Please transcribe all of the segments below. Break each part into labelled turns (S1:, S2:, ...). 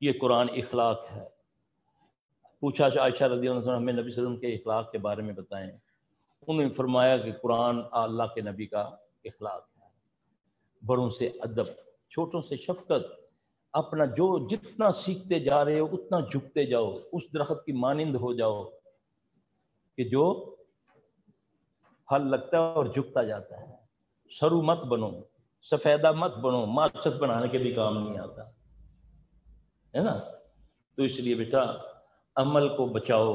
S1: یہ قرآن اخلاق ہے. پوچھا عائشہ رضی اللہ عنہ ہمیں نبی صلی اللہ علیہ وسلم کے اخلاق کے بارے میں بتائیں. انہوں نے فرمایا کہ قرآن اللہ کے نبی کا اخلاق ہے. بڑوں سے ادب، چھوٹوں سے شفقت، اپنا جو جتنا سیکھتے جا رہے ہو اتنا جھکتے جاؤ، اس درخت کی مانند ہو جاؤ کہ جو پھل لگتا ہے اور جھکتا جاتا ہے. سرو مت بنو، سفیدہ مت بنو، ماسک بنانے کے بھی کام نہیں آتا ہے نا. تو اس لیے بیٹا عمل کو بچاؤ.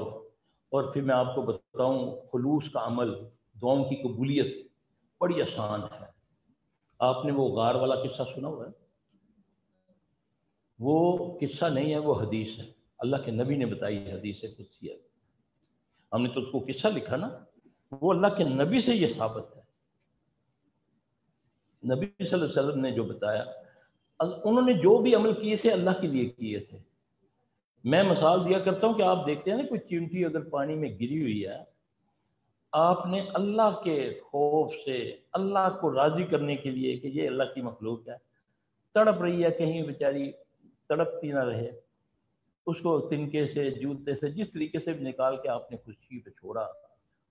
S1: اور پھر میں آپ کو بتاؤں خلوص کا عمل، دعاؤں کی قبولیت بڑی آسان ہے. آپ نے وہ غار والا قصہ سنا ہوا ہے؟ وہ قصہ نہیں ہے، وہ حدیث ہے، اللہ کے نبی نے بتائی حدیث قدسی ہے. ہم نے تو اس کو قصہ لکھا نا، وہ اللہ کے نبی سے یہ ثابت ہے. نبی صلی اللہ علیہ وسلم نے جو بتایا، انہوں نے جو بھی عمل کیے تھے اللہ کے لیے کیے تھے. میں مثال دیا کرتا ہوں کہ آپ دیکھتے ہیں نا کوئی چیونٹی اگر پانی میں گری ہوئی ہے، آپ نے اللہ کے خوف سے، اللہ کو راضی کرنے کے لیے کہ یہ اللہ کی مخلوق ہے، تڑپ رہی ہے، کہیں بیچاری تڑپتی نہ رہے، اس کو تنکے سے، جوتے سے، جس طریقے سے بھی نکال کے آپ نے خوشی پہ چھوڑا.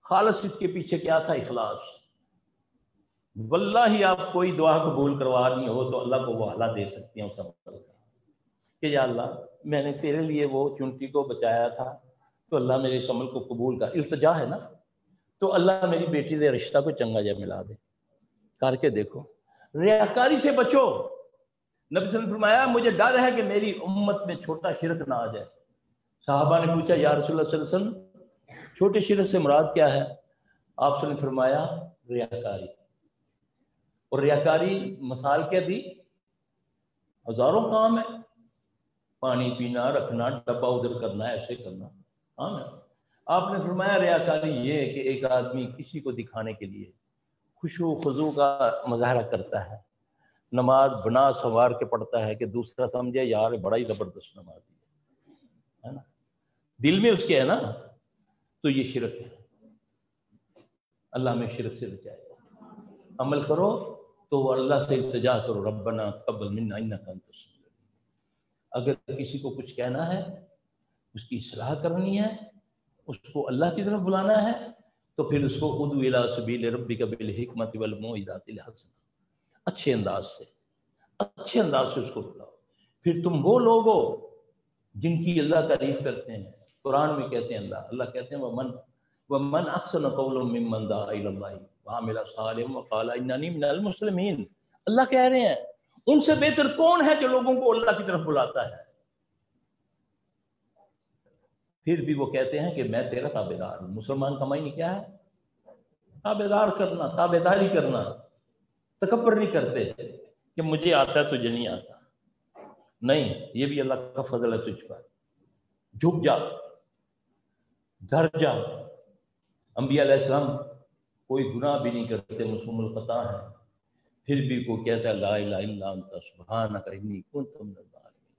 S1: خالص اس کے پیچھے کیا تھا؟ اخلاص. واللہ آپ کوئی دعا قبول کروانی ہو تو اللہ کو وہ حالہ دے سکتے ہیں اس عمل کا کہ یا اللہ میں نے تیرے لیے وہ چونٹی کو بچایا تھا تو اللہ میرے اس عمل کو قبول کر. التجا ہے نا، تو اللہ میری بیٹی دے رشتہ کو چنگا جا ملا دے. کر کے دیکھو. ریاکاری سے بچو. نبی صلی اللہ علیہ وسلم نے فرمایا مجھے ڈر ہے کہ میری امت میں چھوٹا شرک نہ آ جائے. صحابہ نے پوچھا یا رسول اللہ صلی اللہ علیہ وسلم چھوٹے شرک سے مراد کیا ہے؟ آپ صلی اللہ علیہ وسلم نے فرمایا ریاکاری. اور ریاکاری مثال کیا دی؟ ہزاروں کام ہے، پانی پینا، رکھنا، ڈبہ ادھر کرنا، ایسے کرنا. ہاں نا. آپ نے فرمایا ریاکاری یہ ہے کہ ایک آدمی کسی کو دکھانے کے لیے خشوع و خضوع کا مظاہرہ کرتا ہے، نماز بنا سنوار کے پڑھتا ہے کہ دوسرا سمجھے یار بڑا ہی زبردست نماز ہے نا، دل میں اس کے ہے نا، تو یہ شرک ہے. اللہ میں شرک سے بچائے. عمل کرو تو وہ اللہ سے التجا کرو، ربنا تقبل منا انک انت السمیع العلیم. اگر کسی کو کچھ کہنا ہے، اس کی اصلاح کرنی ہے، اس کو اللہ کی طرف بلانا ہے، تو پھر اس کو ادعو الی سبیل ربک بالحکمۃ والموعظۃ الحسنہ، اچھے انداز سے اس کو بلاؤ. پھر تم وہ لوگ ہو جن کی اللہ تعریف کرتے ہیں. قرآن میں کہتے ہیں اللہ کہتے ہیں ومن احسن قولا ممن دعا الی اللہ وعمل صالحا وقال اننی من المسلمین. اللہ کہہ رہے ہیں ان سے بہتر کون ہے جو لوگوں کو اللہ کی طرف بلاتا ہے. پھر بھی وہ کہتے ہیں کہ میں تیرا تابعدار ہوں. مسلمان کا معنی کیا ہے؟ تابعدار کرنا، تابعداری کرنا. تکبر نہیں کرتے کہ مجھے آتا ہے تجھے نہیں آتا. نہیں، یہ بھی اللہ کا فضل ہے تجھ پر. جھک جا، ڈر جا. انبیاء علیہ السلام کوئی گناہ بھی نہیں کرتے، معصوم الخطا ہے، پھر بھی کو کہتا ہے لا الہ الا انت سبحانک انی کنت من الظالمین.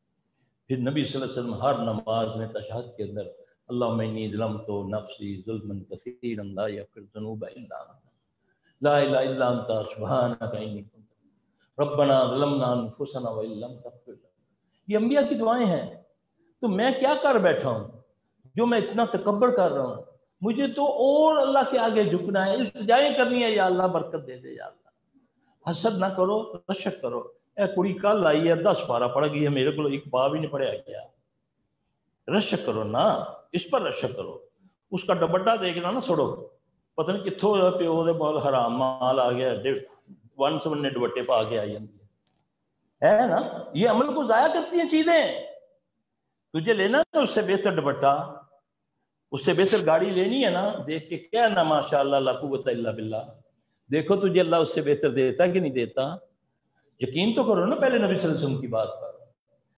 S1: پھر نبی صلی اللہ علیہ وسلم ہر نماز میں تشہد کے اندر اللہم انی ظلمت نفسی ظلما کثیرا لا یغفر الذنوب الا انت لا الہ الا انت سبحانک انی کنت ربنا ظلمنا انفسنا وان لم تغفر لنا. یہ انبیاء کی دعائیں ہیں. تو میں کیا کر بیٹھا ہوں جو میں اتنا تکبر کر رہا ہوں؟ مجھے تو اور اللہ کے آگے جھکنا ہے، التجائیں کرنی ہے، یا اللہ برکت دے دے، یا اللہ. حسد نہ کرو، رشک کرو. اے کڑی کل آئی ہے 10 پارہ پڑھ گئی ہے، میرے کو ایک پا بھی نہیں پڑھیا گیا. رشک کرو نا، اس پر رشک کرو. اس کا دوپٹہ دیکھنا نہ چھوڑو، پتہ نہیں کتھوں پیو دے بال حرام مال آ گیا، 1 نے دوپٹے پا کے آئی ہے نا. یہ عمل کو ضائع کرتی ہیں چیزیں. تجھے لینا ہے اس سے بہتر دوپٹہ، اس سے بہتر گاڑی لینی ہے نا، دیکھ کے کیا نا ماشاء اللہ لا قوت الا باللہ. دیکھو تجھے اللہ اس سے بہتر دیتا کہ نہیں دیتا. یقین تو کرو نا پہلے نبی صلی اللہ علیہ وسلم کی بات پر.